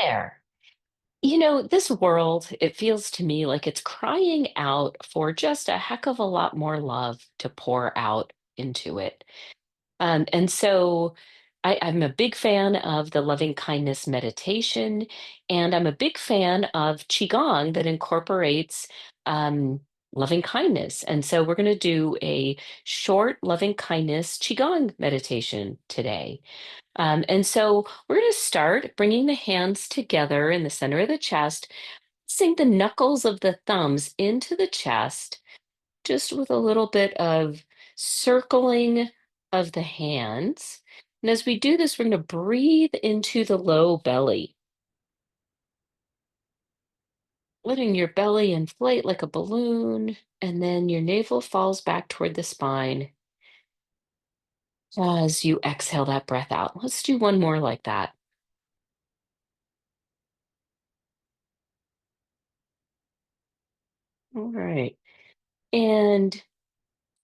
there. This world, it feels to me like it's crying out for just a heck of a lot more love to pour out into it. And so I'm a big fan of the loving kindness meditation, and I'm a big fan of Qi Gong that incorporates um, loving kindness. And so we're going to do a short loving kindness Qi Gong meditation today. And so we're going to start bringing the hands together in the center of the chest, sink the knuckles of the thumbs into the chest, just with a little bit of circling of the hands. And as we do this, we're going to breathe into the low belly, letting your belly inflate like a balloon, and then your navel falls back toward the spine as you exhale that breath out. Let's do one more like that. All right. And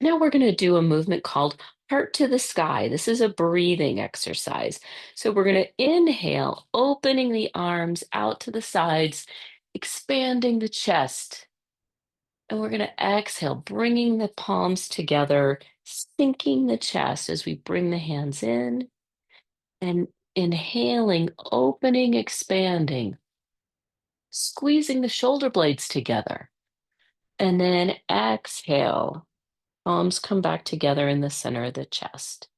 now we're going to do a movement called heart to the sky. This is a breathing exercise. So we're going to inhale, opening the arms out to the sides, expanding the chest. And we're going to exhale, bringing the palms together, sinking the chest as we bring the hands in, and inhaling, opening, expanding, squeezing the shoulder blades together. And then exhale. Palms come back together in the center of the chest.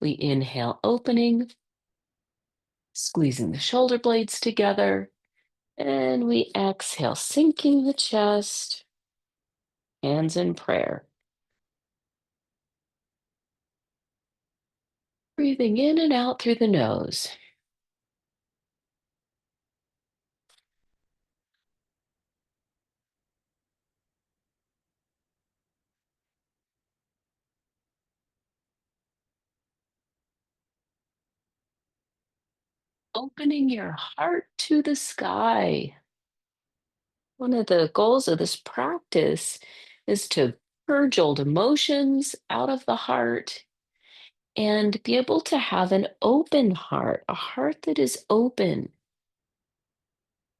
We inhale, opening, squeezing the shoulder blades together, and we exhale, sinking the chest, hands in prayer. Breathing in and out through the nose. Opening your heart to the sky. One of the goals of this practice is to purge old emotions out of the heart and be able to have an open heart, a heart that is open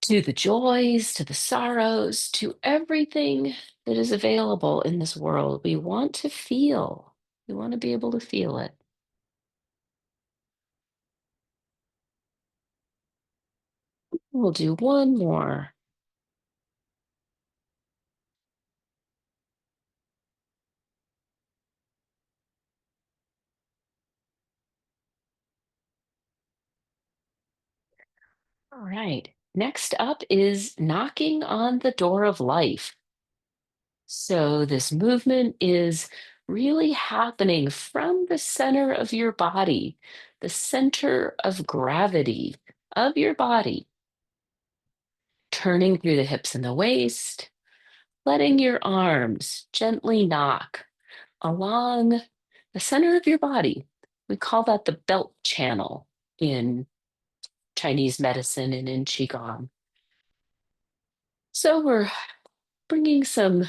to the joys, to the sorrows, to everything that is available in this world. We want to feel, we want to be able to feel it. We'll do one more. All right. Next up is knocking on the door of life. So, this movement is really happening from the center of your body, the center of gravity of your body, turning through the hips and the waist, letting your arms gently knock along the center of your body. We call that the belt channel in Chinese medicine and in Qigong. So we're bringing some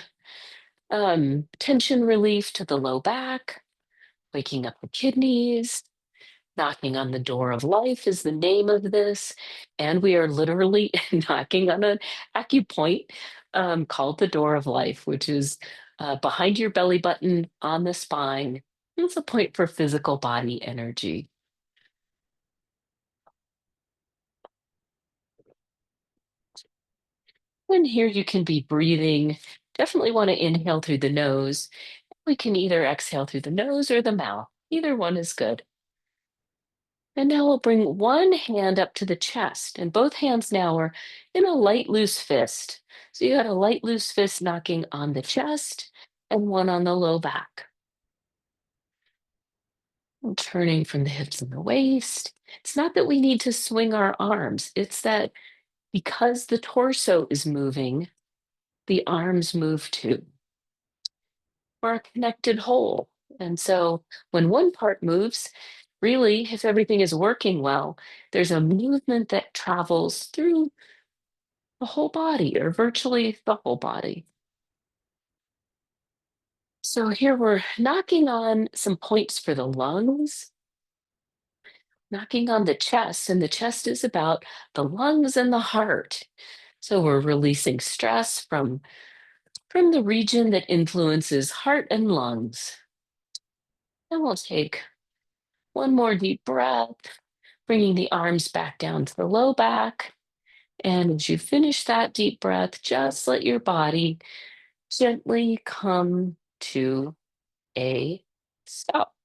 tension relief to the low back, waking up the kidneys. Knocking on the door of life is the name of this. And we are literally knocking on an acupoint called the door of life, which is behind your belly button on the spine. It's a point for physical body energy. And here you can be breathing. Definitely want to inhale through the nose. We can either exhale through the nose or the mouth. Either one is good. And now we'll bring one hand up to the chest, and both hands now are in a light, loose fist. So you got a light, loose fist knocking on the chest and one on the low back. And turning from the hips and the waist. It's not that we need to swing our arms, it's that because the torso is moving, the arms move too. We're a connected whole. And so when one part moves, really, if everything is working well, there's a movement that travels through the whole body or virtually the whole body. So here we're knocking on some points for the lungs. knocking on the chest, and the chest is about the lungs and the heart. So we're releasing stress from the region that influences heart and lungs. And we'll take one more deep breath, bringing the arms back down to the low back. And as you finish that deep breath, just let your body gently come to a stop.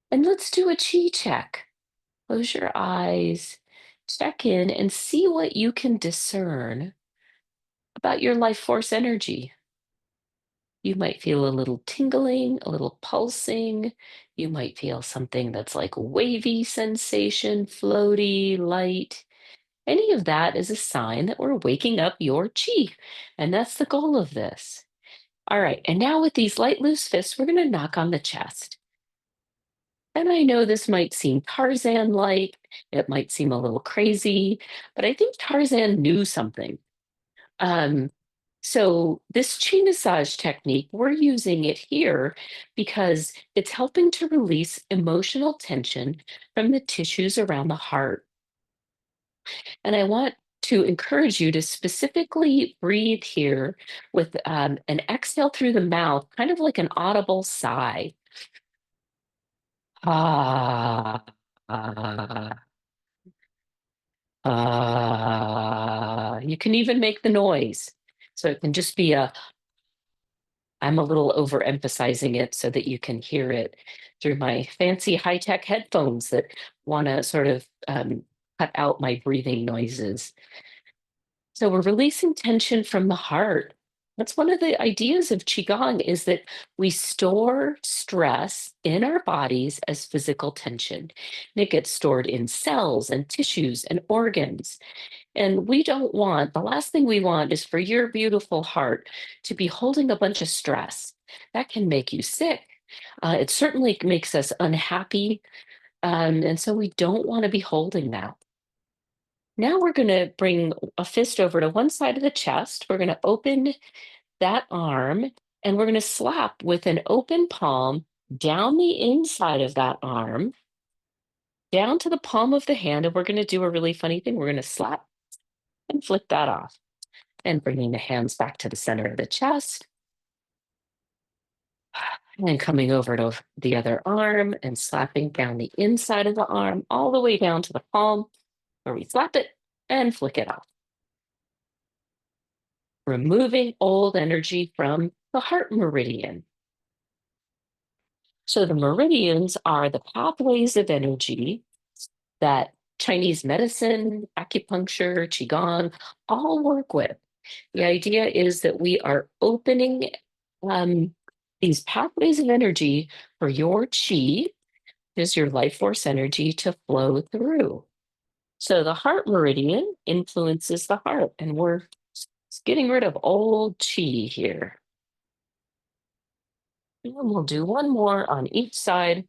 And let's do a chi check. Close your eyes, check in, and see what you can discern about your life force energy. You might feel a little tingling, a little pulsing. You might feel something that's like wavy sensation, floaty, light. Any of that is a sign that we're waking up your chi. And that's the goal of this. All right. And now with these light, loose fists, we're going to knock on the chest. And I know this might seem Tarzan like, it might seem a little crazy, but I think Tarzan knew something. Um, so, this chi massage technique, we're using it here because it's helping to release emotional tension from the tissues around the heart. And I want to encourage you to specifically breathe here with an exhale through the mouth, kind of like an audible sigh. Ah, ah. You can even make the noise. So it can just be I'm a little overemphasizing it so that you can hear it through my fancy high-tech headphones that want to sort of cut out my breathing noises. So we're releasing tension from the heart. That's one of the ideas of Qigong is that we store stress in our bodies as physical tension. And it gets stored in cells and tissues and organs. And we don't want, the last thing we want is for your beautiful heart to be holding a bunch of stress. That can make you sick. It certainly makes us unhappy. And so we don't want to be holding that. Now we're going to bring a fist over to one side of the chest. We're going to open that arm and we're going to slap with an open palm down the inside of that arm, down to the palm of the hand. And we're going to do a really funny thing. We're going to slap and flick that off. And bringing the hands back to the center of the chest. And coming over to the other arm and slapping down the inside of the arm, all the way down to the palm, where we slap it and flick it off. Removing old energy from the heart meridian. So the meridians are the pathways of energy that Chinese medicine, acupuncture, Qigong all work with. The idea is that we are opening these pathways of energy for your chi, is your life force energy, to flow through. So the heart meridian influences the heart, and we're getting rid of old chi here. And we'll do one more on each side.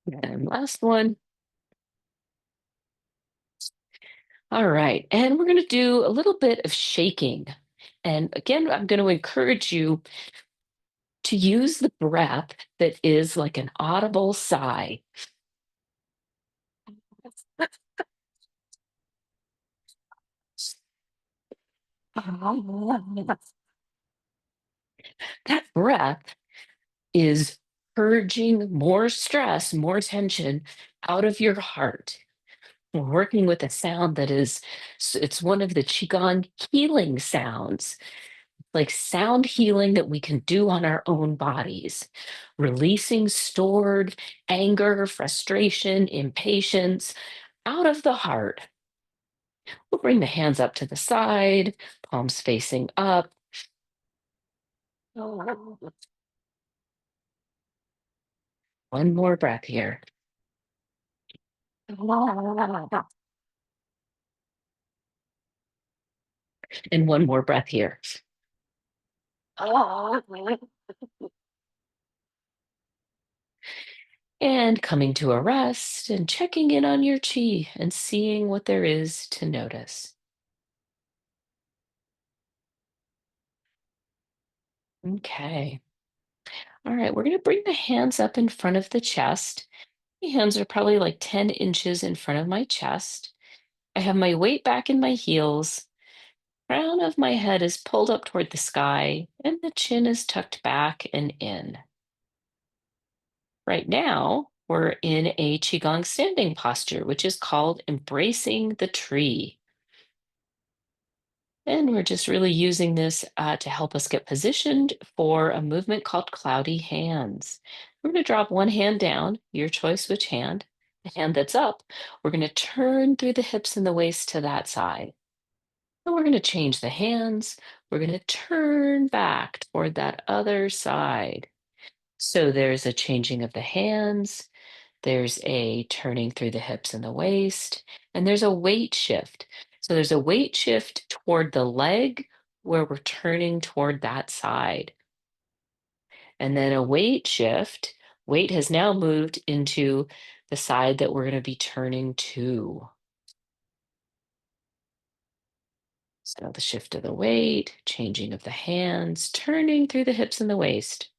And last one. All right. And we're going to do a little bit of shaking. And again, I'm going to encourage you to use the breath that is like an audible sigh. That breath is purging more stress, more tension out of your heart. We're working with a sound that is, it's one of the Qigong healing sounds, like sound healing that we can do on our own bodies, releasing stored anger, frustration, impatience out of the heart. We'll bring the hands up to the side, palms facing up. One more breath here. And one more breath here. And coming to a rest and checking in on your chi and seeing what there is to notice. Okay. All right, we're going to bring the hands up in front of the chest. My hands are probably like 10 inches in front of my chest. I have my weight back in my heels. Crown of my head is pulled up toward the sky, and the chin is tucked back and in. Right now, we're in a Qigong standing posture, which is called embracing the tree. And we're just really using this to help us get positioned for a movement called cloudy hands. We're going to drop one hand down, your choice which hand. The hand that's up, we're going to turn through the hips and the waist to that side. And we're going to change the hands. We're going to turn back toward that other side. So there's a changing of the hands, there's a turning through the hips and the waist, and there's a weight shift. So there's a weight shift toward the leg where we're turning toward that side. And then a weight shift, weight has now moved into the side that we're going to be turning to. So the shift of the weight, changing of the hands, turning through the hips and the waist.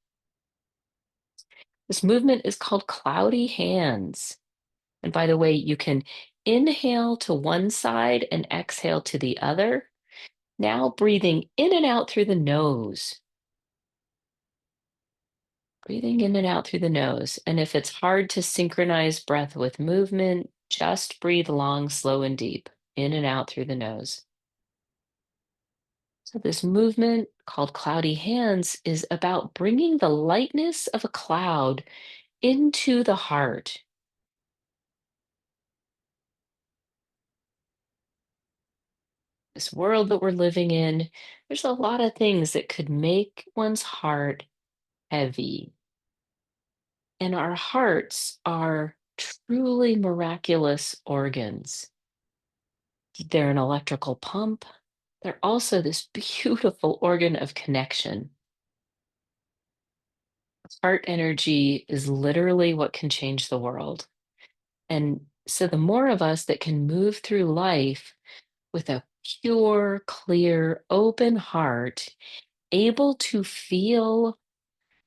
This movement is called cloudy hands. And by the way, you can inhale to one side and exhale to the other. Now breathing in and out through the nose. Breathing in and out through the nose. And if it's hard to synchronize breath with movement, just breathe long, slow, and deep. In and out through the nose. So, this movement called cloudy hands is about bringing the lightness of a cloud into the heart. This world that we're living in, there's a lot of things that could make one's heart heavy. And our hearts are truly miraculous organs. They're an electrical pump. They're also this beautiful organ of connection. Heart energy is literally what can change the world. And so, the more of us that can move through life with a pure, clear, open heart, able to feel,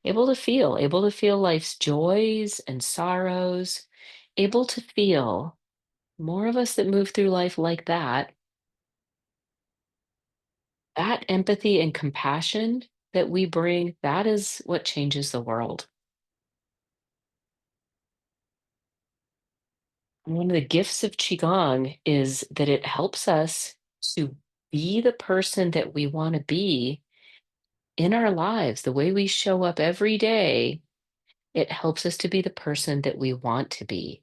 able to feel life's joys and sorrows, able to feel more of us that move through life like that empathy and compassion that we bring, that is what changes the world. And one of the gifts of Qigong is that it helps us to be the person that we want to be in our lives, the way we show up every day. It helps us to be the person that we want to be.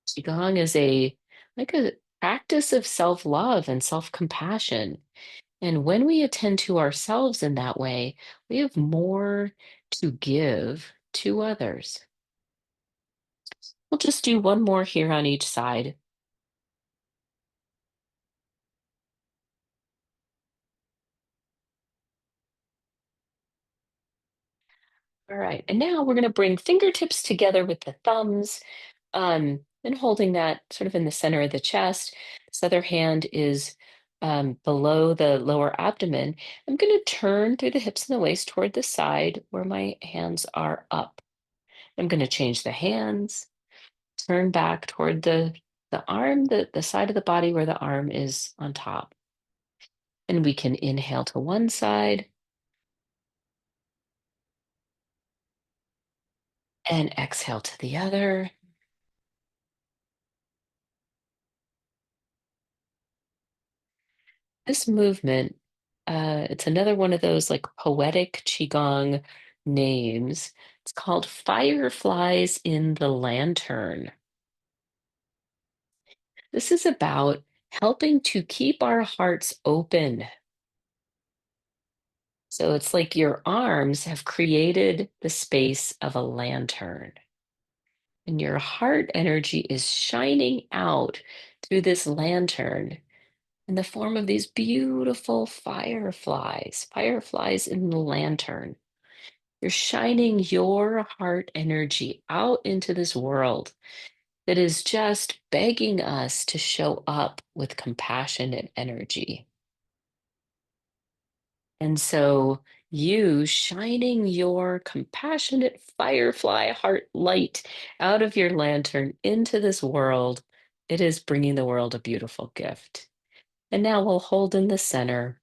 Qigong is a practice of self-love and self-compassion. And when we attend to ourselves in that way, we have more to give to others. We'll just do one more here on each side. All right. And now we're going to bring fingertips together with the thumbs, and holding that sort of in the center of the chest. This other hand is below the lower abdomen. I'm going to turn through the hips and the waist toward the side where my hands are up. I'm going to change the hands, turn back toward the arm, the side of the body where the arm is on top. And we can inhale to one side and exhale to the other. This movement, it's another one of those like poetic Qigong names. It's called Fireflies in the Lantern. This is about helping to keep our hearts open. So it's like your arms have created the space of a lantern, and your heart energy is shining out through this lantern in the form of these beautiful fireflies in the lantern. You're shining your heart energy out into this world that is just begging us to show up with compassion and energy. And so, you shining your compassionate firefly heart light out of your lantern into this world, it is bringing the world a beautiful gift. And now we'll hold in the center,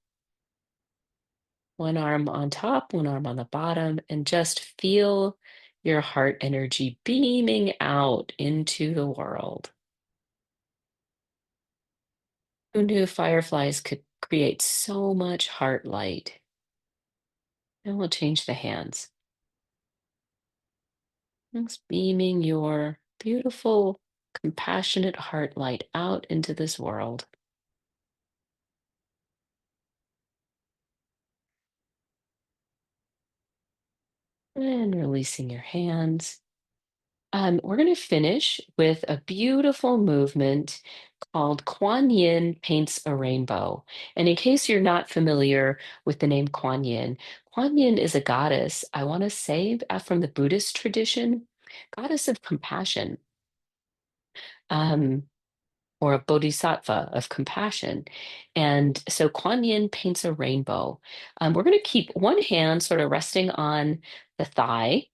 one arm on top, one arm on the bottom, and just feel your heart energy beaming out into the world. Who knew fireflies could create so much heart light? And we'll change the hands. Just beaming your beautiful, compassionate heart light out into this world and releasing your hands. We're going to finish with a beautiful movement called Kuan Yin Paints a Rainbow. And in case you're not familiar with the name Kuan Yin is a goddess, I want to say, from the Buddhist tradition, goddess of compassion. Um, or a bodhisattva of compassion. And so Kuan Yin paints a rainbow. We're going to keep one hand sort of resting on the thigh.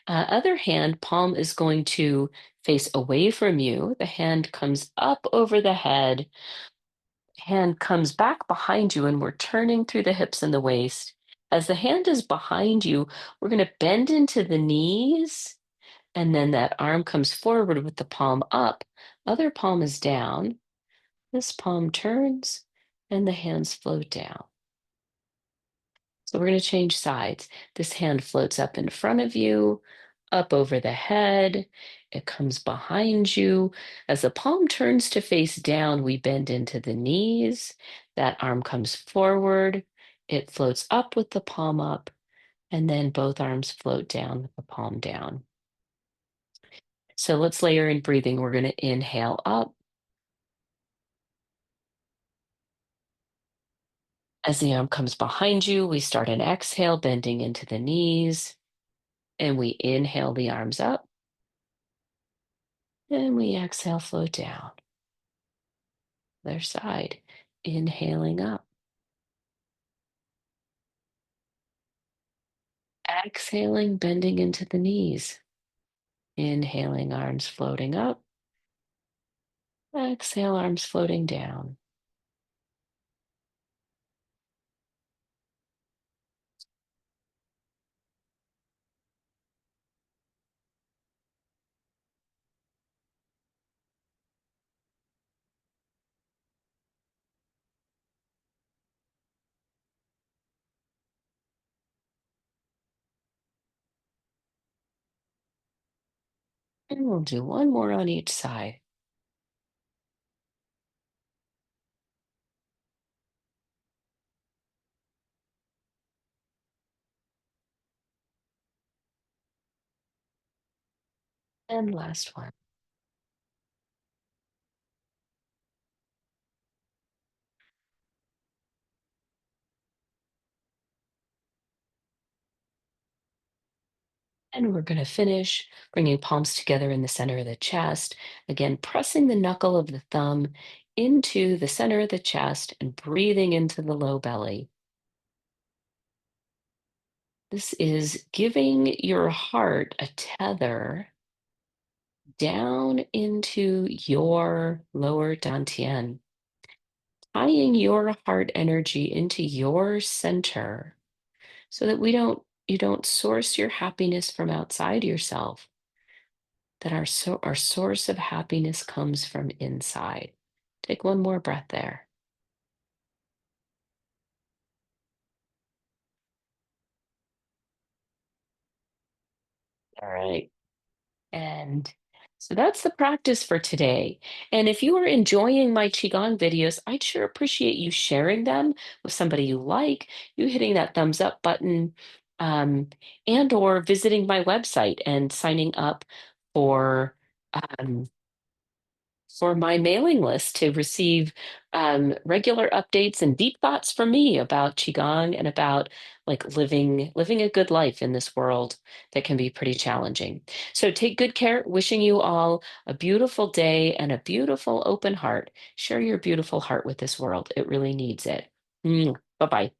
Other hand, palm is going to face away from you. The hand comes up over the head, hand comes back behind you, and we're turning through the hips and the waist. As the hand is behind you, we're going to bend into the knees, and then that arm comes forward with the palm up. Other palm is down. This palm turns and the hands float down. So we're going to change sides. This hand floats up in front of you, up over the head. It comes behind you. As the palm turns to face down, we bend into the knees. That arm comes forward. It floats up with the palm up, and then both arms float down with the palm down. So let's layer in breathing. We're going to inhale up. As the arm comes behind you, we start an exhale, bending into the knees, and we inhale the arms up, and we exhale, float down. Other side, inhaling up, exhaling, bending into the knees, inhaling, arms floating up, exhale, arms floating down. And we'll do one more on each side. And last one. And we're going to finish bringing palms together in the center of the chest. Again, pressing the knuckle of the thumb into the center of the chest and breathing into the low belly. This is giving your heart a tether down into your lower dantian, tying your heart energy into your center so that you don't source your happiness from outside yourself, that our source of happiness comes from inside. Take one more breath there. All right. And so that's the practice for today. And if you are enjoying my Qigong videos, I'd sure appreciate you sharing them with somebody you like, you hitting that thumbs up button, um, and or visiting my website and signing up for um, for my mailing list to receive regular updates and deep thoughts from me about qigong and about like living a good life in this world that can be pretty challenging. So take good care. Wishing you all a beautiful day and a beautiful open heart. Share your beautiful heart with this world. It really needs it. Bye bye.